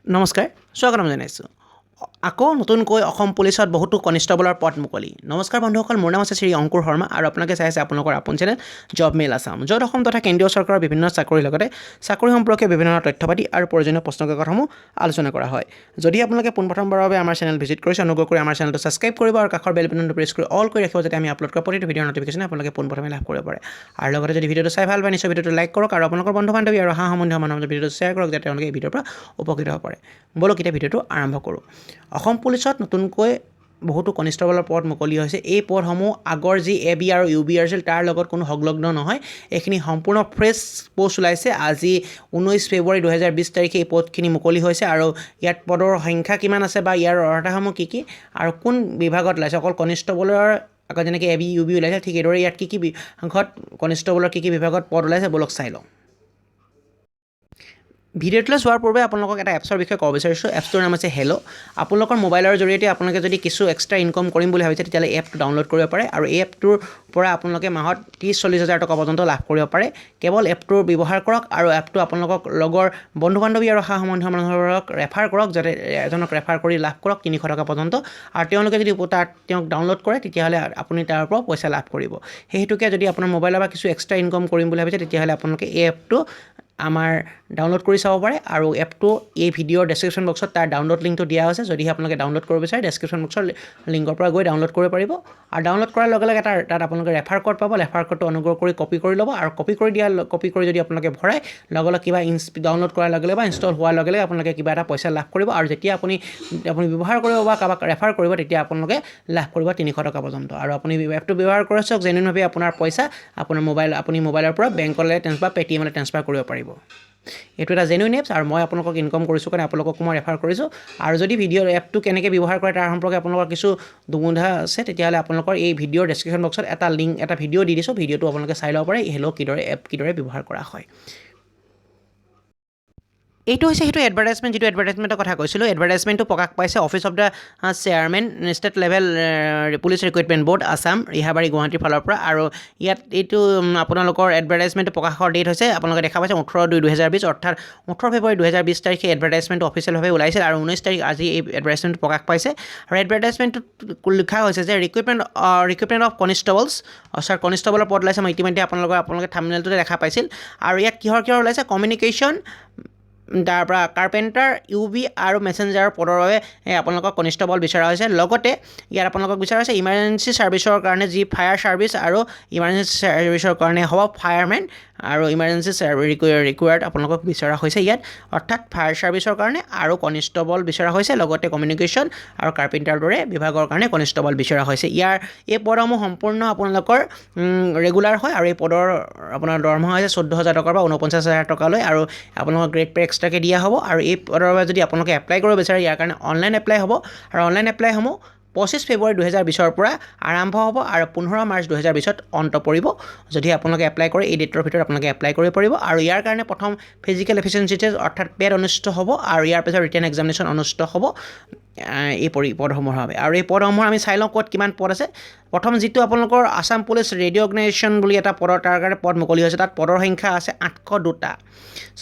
নমস্কাৰ স্বাগতম জনাইছোঁ আকৌ নতুনকৈ অসম পুলিচত বহুতো কনিষ্টেবলৰ পদ মুকলি নমস্কাৰ বন্ধুসকল মোৰ নাম আছে শ্ৰী অংকুৰ শৰ্মা আৰু আপোনালোকে চাই আছে আপোনালোকৰ আপোন চেনেল জব মেইল আছাম য'ত অসম তথা কেন্দ্ৰীয় চৰকাৰৰ বিভিন্ন চাকৰিৰ লগতে চাকৰি সম্পৰ্কীয় বিভিন্ন তথ্যপাতি আৰু প্ৰয়োজনীয় প্ৰশ্নকাকতসমূহ আলোচনা কৰা হয় যদি আপোনালোকে পোনপ্ৰথমবাৰৰ বাবে আমাৰ চেনেল ভিজিট কৰিছে অনুগ্ৰহ কৰি আমাৰ চেনেলটো ছাবস্ক্ৰাইব কৰিব আৰু কাষৰ বেল বাটনটো প্ৰেছ কৰি অল কৰি ৰাখিব যাতে আমি আপলোড কৰা প্ৰতিটো ভিডিঅ'ৰ নটিফিকেশ্যন আপোনালোকে পোনপ্ৰথমে লাভ কৰিব পাৰে আৰু লগতে যদি ভিডিঅ'টো চাই ভাল পায় নিশ্চয় ভিডিঅ'টো লাইক কৰক আৰু আপোনালোকৰ বন্ধু বান্ধৱী আৰু সম্বন্ধীয় মানুহৰ মাজত ভিডিঅ'টো শ্বেয়াৰ কৰক যাতে তেওঁলোকে এই ভিডিঅ'ৰ পৰা উপকৃত হ'ব পাৰে বলক এতিয়া ভিডিঅ'টো আৰম্ভ কৰোঁ অসম পুলিচত নতুনকৈ বহুতো কনিষ্টেবলৰ পদ মুকলি হৈছে এই পদসমূহ আগৰ যি এবি আৰু ইউবি আছিল তাৰ লগত কোনো সংলগ্ন নহয় এইখিনি সম্পূৰ্ণ ফ্ৰেছ পোষ্ট ওলাইছে আজি 19 ফেব্ৰুৱাৰী 2020 তাৰিখে এই পদখিনি মুকলি হৈছে আৰু ইয়াত পদৰ সংখ্যা কিমান আছে বা ইয়াৰ অৰ্হতাসমূহ কি আৰু কোন বিভাগত ওলাইছে অকল কনিষ্টেবলৰ আগত যেনেকৈ এবি ইউবি ওলাইছে ঠিক এইদৰে ইয়াত কি বিভাগত কনিষ্টেবলৰ কি বিভাগত পদ ওলাইছে বলক চাই লওঁ ভিডিঅ'টোলৈ চোৱাৰ পূৰ্বে আপোনালোকক এটা এপছৰ বিষয়ে ক'ব বিচাৰিছোঁ এপছটোৰ নাম আছে হেলো আপোনালোকৰ মোবাইলৰ জৰিয়তে আপোনালোকে যদি কিছু এক্সট্ৰা ইনকম কৰিম বুলি ভাবিছে তেতিয়াহ'লে এপটো ডাউনলোড কৰিব পাৰে আৰু এই এপটোৰ পৰা আপোনালোকে মাহত 30-40 হাজাৰ টকা পৰ্যন্ত লাভ কৰিব পাৰে কেৱল এপটো ব্যৱহাৰ কৰক আৰু এপটো আপোনালোকক লগৰ বন্ধু বান্ধৱী আৰু সম্বন্ধীয় মানুহবোৰক ৰেফাৰ কৰক যাতে এজনক ৰেফাৰ কৰি লাভ কৰক 300 টকা পৰ্যন্ত আৰু তেওঁলোকে যদি তেওঁক ডাউনলোড কৰে তেতিয়াহ'লে আপুনি তাৰ পৰা পইচা লাভ কৰিব সেই হেতুকে যদি আপোনাৰ মোবাইলৰ পৰা কিছু এক্সট্ৰা ইনকম কৰিম বুলি ভাবিছে তেতিয়াহ'লে আপোনালোকে এই এপটো আমাৰ ডাউনলোড কৰি চাব পাৰে আৰু এপটো এই ভিডিঅ'ৰ ডেছক্ৰিপশ্যন বক্সত তাৰ ডাউনলোড লিংকটো দিয়া হৈছে যদিহে আপোনালোকে ডাউনলোড কৰিব বিচাৰে ডেছক্ৰিপশ্যন বক্সৰ লিংকৰ পৰা গৈ ডাউনলোড কৰিব পাৰিব আৰু ডাউনলোড কৰাৰ লগে লগে তাত আপোনালোকে ৰেফাৰ কোড পাব ৰেফাৰ কোডটো অনুগ্ৰহ কৰি কপি কৰি ল'ব আৰু কপি কৰি যদি আপোনালোকে ভৰাই লগে লগে কিবা ডাউনলোড কৰাৰ লগে লগে বা ইনষ্টল হোৱাৰ লগে লগে আপোনালোকে কিবা এটা পইচা লাভ কৰিব আৰু যেতিয়া আপুনি ব্যৱহাৰ কৰিব বা কাৰোবাক ৰেফাৰ কৰিব তেতিয়া আপোনালোকে লাভ কৰিব 300 টকা পৰ্যন্ত আৰু আপুনি এপটো ব্যৱহাৰ কৰি চাওক জেনুইনভাৱে আপোনাৰ পইচা আপুনি মোবাইলৰ পৰা বেংকলৈ বা পেটিএমলৈ ট্ৰান্সফাৰ কৰিব পাৰিব এইটো এটা জেনুইন এপছ আৰু মই আপোনালোকক ইনকম কৰিছোঁ কাৰণে আপোনালোকক মই ৰেফাৰ কৰিছোঁ আৰু যদি এপটো কেনেকৈ ব্যৱহাৰ কৰে তাৰ সম্পৰ্কে আপোনালোকৰ কিছু দুগুন্ধা আছে তেতিয়াহ'লে আপোনালোকৰ এই ভিডিঅ'ৰ ডেছক্ৰিপশ্যন বক্সত এটা ভিডিঅ' দি দিছোঁ ভিডিঅ'টো আপোনালোকে চাই ল'ব পাৰে হেলো এপ কিদৰে ব্যৱহাৰ কৰা হয় এইটো হৈছে সেইটো এডভাৰটাইজমেণ্ট যিটো এডভাৰটাইজমেণ্টৰ কথা কৈছিলোঁ এডভাৰটাইজমেণ্টটো প্ৰকাশ পাইছে office of the chairman state level police recruitment board Assam Rehabari গুৱাহাটীৰ ফালৰ পৰা আৰু ইয়াত এইটো আপোনালোকৰ এডভাৰটাইজমেণ্টটো প্ৰকাশৰ ডেট হৈছে আপোনালোকে দেখা পাইছে 18/2/2020 অৰ্থাৎ 18 ফেব্ৰুৱাৰী 2020 তাৰিখে এডভাৰটাইজমেণ্টটো অফিচিয়েলভাৱে ওলাইছিল আৰু 19 তাৰিখ আজি এই এডভাৰটাইজমেণ্টটো প্ৰকাশ পাইছে আৰু এডভাৰটাইজমেণ্টটোত লিখা হৈছে যে ৰিক্ৰুইটমেণ্ট অফ কনিষ্টেবলছ কনিষ্টেবলৰ পদ ওলাইছে মই ইতিমধ্যে আপোনালোকে থাম্বনেইলটোতে দেখা পাইছিল আৰু ইয়াত কিহৰ ওলাইছে কমিউনিকেশ্যন তাৰ পৰা কাৰ্পেণ্টাৰ ইউবি আৰু মেছেঞ্জাৰৰ পদৰ বাবে আপোনালোকক কনিষ্টেবল বিচৰা হৈছে লগতে ইয়াত আপোনালোকক বিচৰা হৈছে ইমাৰ্জেঞ্চি ছাৰ্ভিচৰ কাৰণে যি ফায়াৰ ছাৰ্ভিচ আৰু ইমাৰ্জেঞ্চি ছাৰ্ভিচৰ কাৰণে হ'ব ফায়াৰমেন আৰু ইমাৰ্জেঞ্চি ৰিকুৱাৰ্ড আপোনালোকক বিচৰা হৈছে ইয়াত অৰ্থাৎ ফায়াৰ ছাৰ্ভিচৰ কাৰণে আৰু কনিষ্টেবল বিচৰা হৈছে লগতে কমিউনিকেশ্যন আৰু কাৰ্পেণ্টাৰ দৰে বিভাগৰ কাৰণে কনিষ্টেবল বিচৰা হৈছে এই পদসমূহ সম্পূৰ্ণ আপোনালোকৰ ৰেগুলাৰ হয় আৰু এই পদৰ আপোনাৰ দৰমহা হৈছে 14,000 টকাৰ পৰা 49,000 টকালৈ আৰু আপোনালোকৰ গ্ৰেড পে এক্সট্ৰাকৈ দিয়া হ'ব আৰু এই পদৰ বাবে যদি আপোনালোকে এপ্লাই কৰিব বিচাৰে ইয়াৰ কাৰণে অনলাইন এপ্লাই হ'ব আৰু অনলাইন এপ্লাইসমূহ 25 ফেব্ৰুৱাৰী 2020 পৰা আৰম্ভ হ'ব আৰু 15 মাৰ্চ 2020 অন্ত পৰিব যদি আপোনালোকে এপ্লাই কৰে এই ডেটৰ ভিতৰত আপোনালোকে এপ্লাই কৰিব পাৰিব আৰু ইয়াৰ কাৰণে প্ৰথম ফিজিকেল এফিচিয়েঞ্চি টেষ্ট অৰ্থাৎ পেড অনুষ্ঠিত হ'ব আৰু ইয়াৰ পিছত ৰিটেন এক্সামিনেশ্যন অনুষ্ঠিত হ'ব এই পদসমূহৰ বাবে আৰু এই পদসমূহৰ আমি চাই লওঁ ক'ত কিমান পদ আছে প্ৰথম যিটো আপোনালোকৰ আছাম পুলিচ ৰেডিঅ' অৰ্গেনাইজেশ্যন বুলি এটা তাৰ কাৰণে পদ মুকলি হৈছে তাত পদৰ সংখ্যা আছে 802টা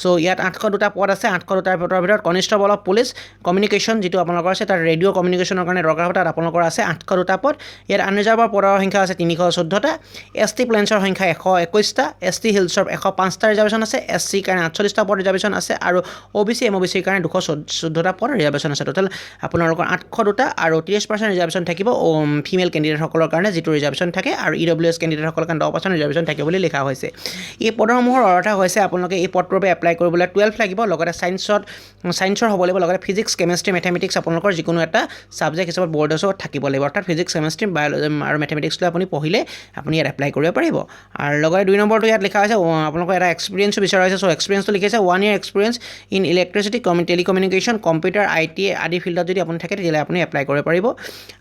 চ' ইয়াত 802টা পদ আছে 802টা পদৰ ভিতৰত কনিষ্টেবল অফ পুলিচ কমিউনিকেশ্যন যিটো আপোনালোকৰ আছে তাত ৰেডিঅ' কমিউনিকেশ্যনৰ কাৰণে দৰকাৰ হ'ব তাত আপোনালোকৰ আছে 802টা পদ ইয়াত আনৰিজাৰ্ভৰ পদৰ সংখ্যা আছে 314টা এছ টি প্লেন্সৰ সংখ্যা 121টা এছ টি হিলছৰ 105টা ৰিজাৰ্ভেশ্যন আছে এছ চিৰ কাৰণে 48টা পদ ৰিজাৰ্ভেশ্যন আছে আৰু OBC MOBCৰ কাৰণে 214টা পদ ৰিজাৰ্ভেশ্যন আছে টোটেল আপোনালোকৰ 802টা আৰু 30% ৰিজাৰ্ভেশ্যন থাকিব ফিমেল কেণ্ডিডেটসকলৰ কাৰণে যিটো ৰিজাৰ্ভেশ্যন থাকে আৰু EWS কেণ্ডিডেটসকলৰ কাৰণে 10% ৰিজাৰ্ভেশ্যন থাকে বুলি লিখা হৈছে এই পদসমূহৰ অৰ্থ হৈছে আপোনালোকে এই পদটোৰ বাবে এপ্লাই কৰিবলৈ 12 লাগিব লগতে ছায়েন্সৰ হ'ব লাগিব লগতে ফিজিক্স কেমেষ্ট্ৰি মেথমেটিক্স আপোনালোকৰ যিকোনো এটা ছাবজেক্ট হিচাপত বৰ্ড হিচাপত থাকিব লাগিব অৰ্থাৎ ফিজিক্স কেমেষ্ট্ৰি বায়'লজি আৰু মেথমেটিক্স লৈ আপুনি পঢ়িলে আপুনি ইয়াত এপ্লাই কৰিব পাৰিব আৰু লগতে 2 নম্বৰটো ইয়াত লিখা হৈছে আপোনালোকৰ এটা এক্সপিৰিয়েঞ্চো বিচৰা হৈছে চ' এক্সপিৰিয়েঞ্চটো লিখিছে 1 year experience in electricity telecommunication computer IT আদি ফিল্ডত যদি আপুনি থাকে তেতিয়াহ'লে আপুনি এপ্লাই কৰিব পাৰিব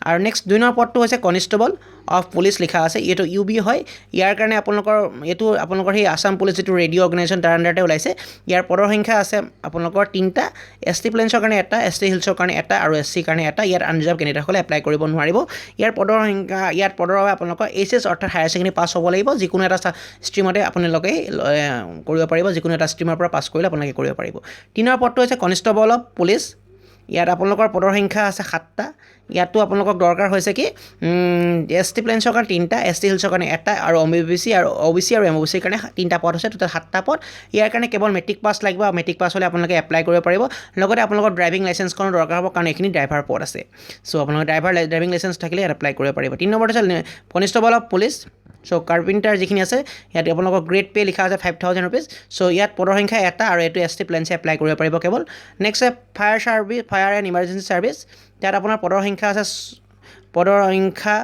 আৰু নেক্সট 2 নম্বৰ পদটো হৈছে কনষ্টেবল অফ পুলিচ লিখা আছে এইটো ইউবি হয় ইয়াৰ কাৰণে আপোনালোকৰ সেই আসাম পুলিচ যিটো ৰেডিঅ' অৰ্গেনাইজেশ্যন তাৰ আণ্ডাৰতে ওলাইছে ইয়াৰ পদৰ সংখ্যা আছে আপোনালোকৰ 3টা এছটি প্লেনছৰ কাৰণে এটা এছটি হিলছৰ কাৰণে এটা আৰু এছচি কাৰণে এটা ইয়াত আনৰিজাৰ্ভ কেণ্ডিডেটসকলে এপ্লাই কৰিব নোৱাৰিব ইয়াৰ পদৰ বাবে আপোনালোকৰ এইচএছ অৰ্থাৎ হায়াৰ ছেকেণ্ডেৰী পাছ হ'ব লাগিব যিকোনো এটা ষ্ট্ৰীমতে আপোনালোকে কৰিব পাৰিব যিকোনো এটা ষ্ট্ৰীমৰ পৰা পাছ কৰিলে আপোনালোকে কৰিব পাৰিব 3 নম্বৰ পদটো হৈছে কনষ্টেবল অফ পুলিচ ইয়াত আপোনালোকৰ পদৰ সংখ্যা আছে 7টা ইয়াতো আপোনালোকক দৰকাৰ হৈছে কি এছটি প্লেনছৰ কাৰণে 3টা এছটি হিলছৰ কাৰণে এটা আৰু ওবিচি আৰু এমওবিচিৰ কাৰণে 3টা পদ আছে টোটেল 7টা পদ ইয়াৰ কাৰণে কেৱল মেট্ৰিক পাছ লাগিব আৰু মেট্ৰিক পাছ হ'লে আপোনালোকে এপ্লাই কৰিব পাৰিব লগতে আপোনালোকৰ ড্ৰাইভিং লাইচেন্সখনো দৰকাৰ হ'ব কাৰণ এইখিনি ড্ৰাইভাৰ পদ আছে চ' আপোনালোকৰ ড্ৰাইভিং লাইচেন্স থাকিলে ইয়াত এপ্লাই কৰিব পাৰিব 3 নম্বৰটো হৈছে constable of police so' carpenter যিখিনি আছে ইয়াত আপোনালোকৰ গ্ৰেড পে লিখা আছে 5,000 ৰুপিজ চ' ইয়াত পদৰ সংখ্যা এটা আৰু এইটো এছটি প্লেনছে এপ্লাই কৰিব পাৰিব কেৱল next fire and emergency service তাত আপোনাৰ পদৰ সংখ্যা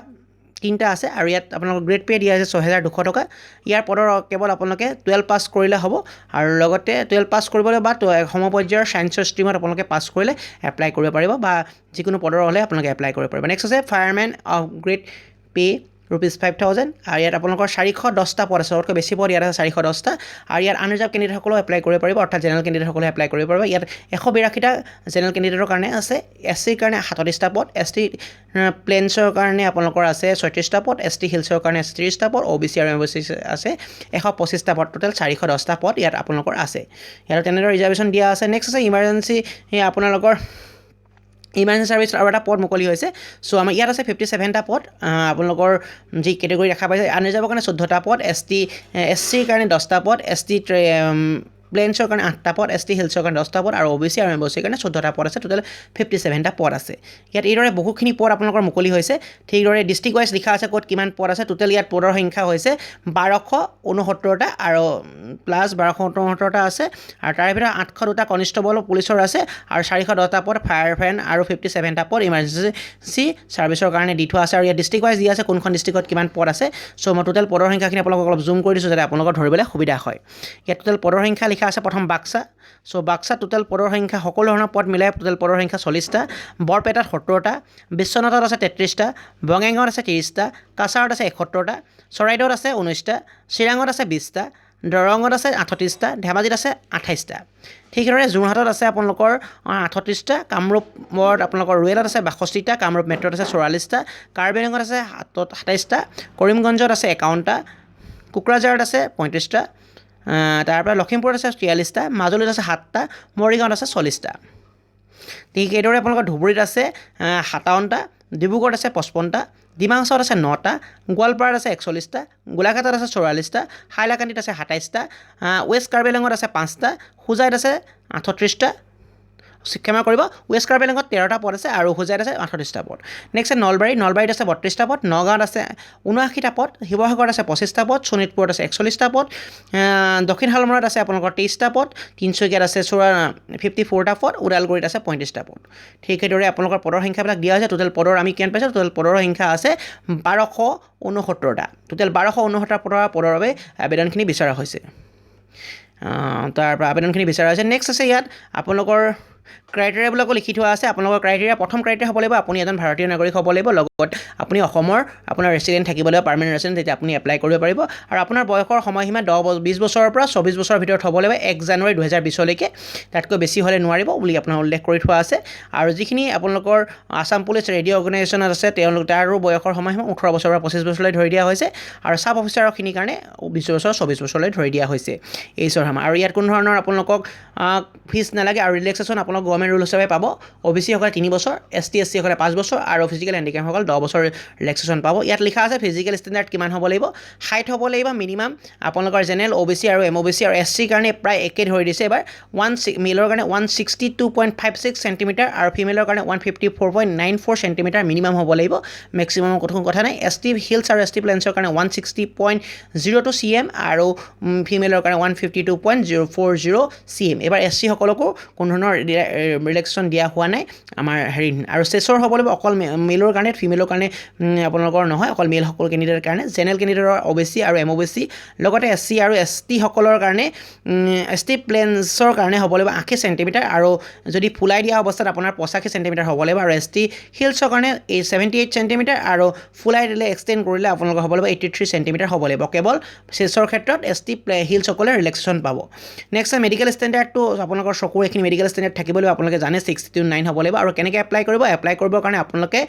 3টা আছে আৰু ইয়াত আপোনালোকৰ গ্ৰেড পে দিয়া আছে 6,200 টকা ইয়াৰ পদৰ কেৱল আপোনালোকে 12 পাছ কৰিলে হ'ব আৰু লগতে 12 পাছ কৰিবলৈ বা সমপৰ্যায়ৰ ছায়েন্সৰ ষ্ট্ৰীমত আপোনালোকে পাছ কৰিলে এপ্লাই কৰিব পাৰিব বা যিকোনো পদৰ হ'লে আপোনালোকে এপ্লাই কৰিব পাৰিব নেক্সট আছে firemen of grade pay rupees 5,000 আৰু ইয়াত আপোনালোকৰ 410টা পদ আছে সবতকৈ বেছি পদ ইয়াত আছে 410টা আৰু ইয়াত আনৰিজাৰ্ভ কেণ্ডিডেটসকলেও এপ্লাই কৰিব পাৰিব অৰ্থাৎ জেনেৰেল কেণ্ডিডেটসকলে এপ্লাই কৰিব পাৰিব ইয়াত 182টা জেনেৰেল কেণ্ডিডেটৰ কাৰণে আছে এছচিৰ কাৰণে 37টা পদ এছটি প্লেনছৰ কাৰণে আপোনালোকৰ আছে 36টা পদ এছটি হিলছৰ কাৰণে 30টা পদ ওবিচি আৰু এমওবিচি আছে 125টা পদ টোটেল 410টা পদ ইয়াত আপোনালোকৰ আছে ইয়াত তেনেদৰে ৰিজাৰ্ভেশ্যন দিয়া আছে নেক্সট আছে ইমাৰ্জেঞ্চি আপোনালোকৰ ইমাৰ্জেঞ্চি ছাৰ্ভিচ আৰু এটা পদ মুকলি হৈছে চ' আমাৰ ইয়াত আছে 57টা পদ আপোনালোকৰ যি কেটেগৰী দেখা পাইছে আনৰিজাৰ্ভৰ কাৰণে 14টা পদ এছচিৰ কাৰণে 10টা পদ এছটি প্লেনছৰ কাৰণে 8টা পদ এছটি হিলছৰ কাৰণে 10টা পদ আৰু ওবিচি আৰু এমওবিচিৰ কাৰণে 14টা পদ আছে টোটেল 57টা পদ আছে ইয়াত এইদৰে বহুখিনি পদ আপোনালোকৰ মুকলি হৈছে ঠিকদৰে ডিষ্ট্ৰিক্ট ৱাইজ লিখা আছে ক'ত কিমান পদ আছে টোটেল ইয়াত পদৰ সংখ্যা হৈছে 1269টা আৰু প্লাছ 1269টা আছে আৰু তাৰে ভিতৰত 802টা কনষ্টেবল পুলিচৰ আছে আৰু 410টা পদ ফায়াৰমেন আৰু 57টা পদ ইমাৰ্জেঞ্চি ছাৰ্ভিচৰ কাৰণে দি থোৱা আছে আৰু ইয়াত ডিষ্ট্ৰিক্ট ৱাইজ দিয়া আছে কোনখন ডিষ্ট্ৰিক্টত কিমান পদ আছে চ' মই টোটেল পদৰ সংখ্যাখিনি আপোনালোকক অলপ জুম কৰি দিছোঁ যাতে আপোনালোকৰ ধৰিবলৈ সুবিধা হয় ইয়াত টোটেল পদৰ সংখ্যা লিখা আছে প্ৰথম বাক্সা চ' বাক্সা টোটেল পদৰ সংখ্যা সকলো ধৰণৰ পদ মিলাই টোটেল পদৰ সংখ্যা 40টা বৰপেটাত 70টা বিশ্বনাথত আছে 33টা বঙাইগাঁৱত আছে 30টা কাছাৰত আছে 71টা চৰাইদেউত আছে 19টা চিৰাঙত আছে 20টা দৰঙত আছে 38টা ধেমাজিত আছে 28টা ঠিক সেইদৰে যোৰহাটত আছে আপোনালোকৰ 38টা কামৰূপত আপোনালোকৰ ৰুৰেলত আছে 62টা কামৰূপ মেট্ৰত আছে 44টা কাৰ্বি আংলঙত আছে 27টা কৰিমগঞ্জত আছে 51টা কোকৰাঝাৰত আছে 35টা তাৰপৰা লখিমপুৰত আছে 43টা মাজুলীত আছে 7টা মৰিগাঁৱত আছে 40টা ঠিক এইদৰে আপোনালোকৰ ধুবুৰীত আছে 57টা ডিব্ৰুগড়ত আছে 55টা ডিমাহাছাওত আছে 9টা গোৱালপাৰাত আছে 41টা গোলাঘাটত আছে 44টা হাইলাকান্দিত আছে 27টা ৱেষ্ট কাৰ্বি আংলঙত আছে 5টা হোজাইত আছে 38টা ক্ষমা কৰিব ৱেষ্ট কাৰ্বি আংলঙত 13টা পদ আছে আৰু হোজাইত আছে 38টা পদ নেক্সট আছে নলবাৰীত আছে 32টা পদ নগাঁৱত আছে 79টা পদ শিৱসাগৰত আছে 25টা পদ শোণিতপুৰত আছে 41টা পদ দক্ষিণ শালমৰাত আছে আপোনালোকৰ 23টা পদ তিনিচুকীয়াত আছে 54টা পদ ওদালগুৰিত আছে 35টা পদ ঠিক সেইদৰে আপোনালোকৰ পদৰ সংখ্যাবিলাক দিয়া হৈছে টোটেল পদৰ আমি কিমান পাইছোঁ টোটেল পদৰ সংখ্যা আছে 1269টা টোটেল 1269টা পদৰ বাবে আবেদনখিনি বিচৰা হৈছে তাৰপৰা আবেদনখিনি বিচৰা হৈছে নেক্সট আছে ইয়াত আপোনালোকৰ ক্ৰাইটেৰিয়াবিলাকো লিখি থোৱা আছে আপোনালোকৰ ক্ৰাইটেৰিয়া প্ৰথম ক্ৰাইটেৰিয়া হ'ব লাগিব আপুনি এজন ভাৰতীয় নাগৰিক হ'ব লাগিব লগত আপুনি অসমৰ আপোনাৰ ৰেচিডেণ্ট থাকিব লাগিব পাৰ্মানেণ্ট ৰেচিডেণ্ট তেতিয়া আপুনি এপ্লাই কৰিব পাৰিব আৰু আপোনাৰ বয়সৰ সময়সীমা 20 বছৰৰ পৰা 24 বছৰৰ ভিতৰত হ'ব লাগিব 1 জানুৱাৰী 2020লৈকে তাতকৈ বেছি হ'লে নোৱাৰিব বুলি আপোনাৰ উল্লেখ কৰি থোৱা আছে আৰু যিখিনি আপোনালোকৰ আসাম পুলিচ ৰেডিঅ' অৰ্গেনাইজেশ্যনত আছে তেওঁলোক তাৰো বয়সৰ সময়সীমা 18 বছৰৰ পৰা 25 বছৰলৈ ধৰি দিয়া হৈছে আৰু চাব অফিচাৰখিনিৰ কাৰণে 20 বছৰ 24 বছৰলৈ ধৰি দিয়া হৈছে এই চৰহামা আৰু ইয়াত কোনো ধৰণৰ আপোনালোকক ফিজ নালাগে আৰু ৰিলেক্সেশ্যন আপোনালোক গভৰ্ণমেণ্ট ৰুল হিচাপে পাব OBC সকলে 3 বছৰ ST SC সকলে 5 বছৰ আৰু ফিজিকেল হেণ্ডিক্যাপ সকলে 10 বছৰ ৰিলেক্সেশ্যন পাব ইয়াত লিখা আছে ফিজিকেল ষ্টেণ্ডাৰ্ড কিমান হ'ব লাগিব হাইট হ'ব লাগিব মিনিমাম আপোনালোকৰ জেনেৰেল OBC আৰু MOBC আৰু SC কাৰণে প্ৰায় একে ধৰি দিছে এবাৰ মেলৰ কাৰণে 162.56 সেণ্টিমিটাৰ আৰু ফিমেলৰ কাৰণে 154.94 সেণ্টিমিটাৰ মিনিমাম হ'ব লাগিব মেক্সিমাম কোনো কথা নাই ST হিলছ আৰু ST প্লেনছৰ কাৰণে 160.02 cm আৰু ফিমেলৰ কাৰণে 152.040 cm এবাৰ SC সকলকো কোনো ধৰণৰ ৰিলেক্সেশ্যন দিয়া হোৱা নাই আমাৰ হেৰি আৰু চেছৰ হ'ব লাগিব অকল মেলৰ কাৰণে ফিমেলৰ কাৰণে আপোনালোকৰ নহয় অকল মেল সকল কেণ্ডিডেটৰ কাৰণে জেনেৰেল কেণ্ডিডেটৰ OBC আৰু MOBC লগতে SC আৰু ST সকলৰ কাৰণে ST প্লেনছৰ কাৰণে হ'ব লাগিব 80 চেণ্টিমিটাৰ আৰু যদি ফুলাই দিয়া অৱস্থাত আপোনাৰ 85 চেণ্টিমিটাৰ হ'ব লাগিব আৰু ST হিলছৰ কাৰণে 78 চেণ্টিমিটাৰ আৰু ফুলাই দিলে এক্সটেণ্ড কৰিলে আপোনালোকৰ হ'ব লাগিব 83 চেণ্টিমিটাৰ হ'ব লাগিব কেৱল চেছৰ ক্ষেত্ৰত ST হিলছসকলে ৰিলেক্সেশ্যন পাব নেক্সট মেডিকেল ষ্টেণ্ডাৰ্ডটো আপোনালোকৰ চকুৰ এইখিনি মেডিকেল ষ্টেণ্ডাৰ্ড থাকিব লাগিব আপোনালোকে জানে 6 to 9 হ'ব লাগিব আৰু কেনেকৈ এপ্লাই কৰিবৰ কাৰণে আপোনালোকে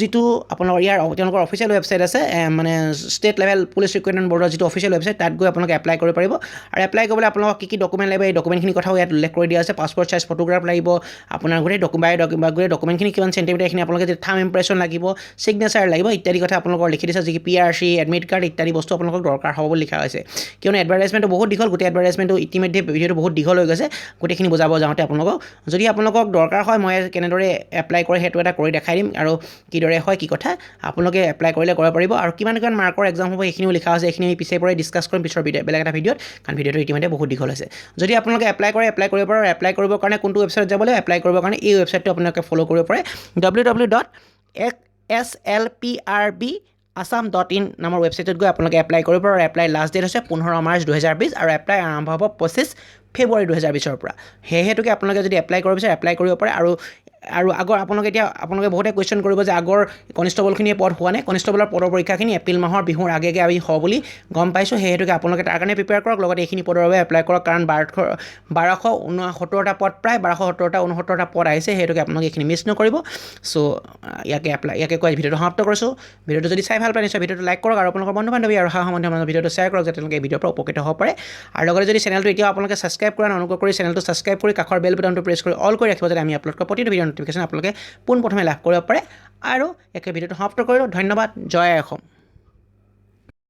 যিটো আপোনালোকৰ ইয়াৰ তেওঁলোকৰ অফিচিয়েল ৱেবছাইট আছে মানে ষ্টেট লেভেল পুলিচ ৰিক্ৰুটমেণ্ট বৰ্ডৰ যিটো অফিচিয়েল ৱেবছাইট তাত গৈ আপোনালোকে এপ্লাই কৰিব পাৰিব আৰু এপ্লাই কৰিবলৈ আপোনালোকক কি ডকুমেণ্ট লাগিব এই ডকুমেণ্টখিনি কথাও ইয়াত উল্লেখ কৰি দিয়া আছে পাছপৰ্ট চাইজ ফটোগ্ৰাফ লাগিব আপোনাৰ গোটেই ডকুমেণ্টখিনি কিমান চেণ্টিমিটাৰ এইখিনি আপোনালোকে যদি থাম ইম্প্ৰেশ্যন লাগিব ছিগনেচাৰ লাগিব ইত্যাদি কথা আপোনালোকৰ লিখি দিছে যি কি PRC এডমিট কাৰ্ড ইত্যাদি বস্তু আপোনালোকক দৰকাৰ হ'ব বুলি লিখা হৈছে কিয়নো এডভাৰটাইজমেণ্টটো বহুত দীঘল গোটেই এডভাৰটাইজমেণ্টটো ইতিমধ্যে ভিডিঅ'টো বহুত দীঘল হৈ গৈছে গোটেইখিনি বুজাব যাওঁতে আপোনালোকক দৰকাৰ হয় মই কেনেদৰে এপ্লাই কৰে সেইটো এটা কৰি দেখাই দিম আৰু কিদৰে হয় কি কথা আপোনালোকে এপ্লাই কৰিলে কৰিব পাৰিব আৰু কিমান মাৰ্কৰ এক্সাম হ'ব এইখিনিও লিখা আছে এইখিনি পিছে পৰে ডিছকাছ কৰিম পিছৰ বেলেগ এটা ভিডিঅ'ত কাৰণ ভিডিঅ'টো ইতিমধ্যে বহুত দীঘল হৈছে যদি আপোনালোকে এপ্লাই কৰিব পাৰে এপ্লাই কৰিবৰ কাৰণে কোনটো ৱেবছাইটত যাব লাগিব এপ্লাই কৰিবৰ কাৰণে এই ৱেবছাইটটো আপোনালোকে ফ'ল' কৰিব পাৰে www.slprbassam.in নামৰ ৱেবছাইটত গৈ আপোনালোকে এপ্লাই কৰিব পাৰে আৰু এপ্লাই লাষ্ট ডেট হৈছে 15 মাৰ্চ 2020 আৰু এপ্লাই আৰম্ভ হ'ব 25 ফেব্ৰুৱাৰী 2020 পৰা সেয়েহেতুকে আপোনালোকে যদি এপ্লাই কৰিব বিচাৰে এপ্লাই কৰিব পাৰে আৰু আগৰ আপোনালোকে বহুতে কুৱেশ্যন কৰিব যে আগৰ কনষ্টেবলখিনিয়ে পদ হোৱা নাই কনষ্টেবলৰ পদৰ পৰীক্ষাখিনি এপ্ৰিল মাহৰ বিহুৰ আগে আমি হ'ব বুলি গম পাইছোঁ সেয়েহেতুকে আপোনালোকে তাৰ কাৰণে প্ৰিপেয়াৰ কৰক লগতে এইখিনি পদৰ বাবে এপ্লাই কৰক কাৰণ 1269টা পদ প্ৰায় 1269টা পদ আহিছে সেয়েতুকে আপোনালোকে এইখিনি মিছ নকৰিব চ' ইয়াকে কৈ ভিডিঅ'টো সমাপ্ত কৰিছোঁ ভিডিঅ'টো যদি চাই ভাল পায় নিশ্চয় ভিডিঅ'টো লাইক কৰক আৰু আপোনালোকৰ বন্ধু বান্ধৱী আৰু সম্বন্ধীয় মানুহৰ ভিডিঅ'টো শ্বেয়াৰ কৰক যাতে তেওঁলোকে এই ভিডিঅ'ৰ পৰা উপকৃত হ'ব পাৰে আৰু লগতে যদি চেনেলটো এতিয়াও আপোনালোকে ছাবস্ক্ৰাইব কৰা অনুগ্ৰহ কৰি চেনেলটো ছাবস্ক্ৰাইব কৰি কাষৰ বেল বাটনটো প্ৰেছ কৰি অল কৰি ৰাখিব যাতে আমি আপলোড কৰা প্ৰতিটো ভিডিঅ'ৰ ন'টিফিকেশ্যন আপোনালোকে পোনপ্ৰথমে লাভ কৰিব পাৰে আৰু একে ভিডিঅ'টো সমাপ্ত কৰিলোঁ ধন্যবাদ জয় অসম